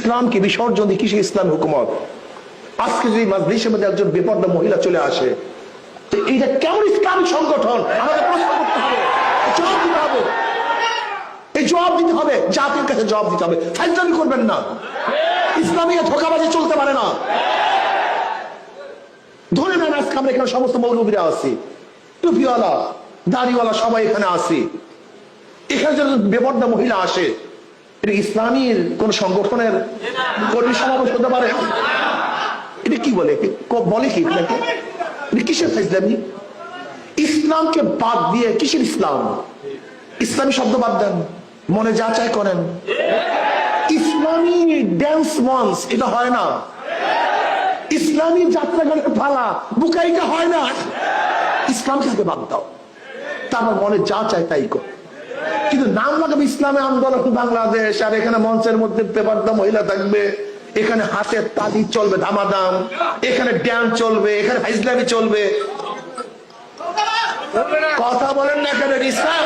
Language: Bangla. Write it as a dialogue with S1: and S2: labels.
S1: ইসলামকে বিসর্জন দিয়ে কিসে ইসলাম হুকুমত? আজকে যদি মাজলিসের মধ্যে একজন বেপরদা মহিলা চলে আসে, তো এইটা কেমন ইসলামিক সংগঠন? আমাদের প্রশ্ন করতে হবে, জবাব দিতে হবে। এই জবাব দিতে হবে, জাতির কাছে জবাব দিতে হবে। ফাইজলামি করবেন না, ইসলামী ধোঁকাবাজি চলতে পারে না। ধরে নেন আজকে আমরা এখানে সমস্ত মৌলবীরা আছি, টুপিওয়ালা দাড়িওয়ালা সবাই এখানে আছি। এখানে যদি বেপরদা মহিলা আসে, এটা ইসলামীর কোন সংগঠনের কর্মী সমাবেশ হতে পারে? এটা কি বলে, বলে কি এটাকে? কিসের ফাইজলামি? ইসলামকে বাদ দিয়ে কিসের ইসলাম? ইসলামী শব্দ বাদ দেন, মনে যা চাই করেন। ইসলামী ড্যান্স মঞ্চ এটা হয় না, ইসলামী যাত্রাগানের পালা বুকাইটা হয় না। ইসলামকে বাদ দাও, তারপর মনে যা চায় তাই কর। কিন্তু নাম লাগাবে ইসলামী আন্দোলন বাংলাদেশ, আর এখানে মঞ্চের মধ্যে বেপরদা মহিলা থাকবে, এখানে হাতের তালি চলবে দামাদাম, এখানে ড্যান্স চলবে, এখানে ফাইজলামি চলবে। কথা বলেন না কেন? ইসলাম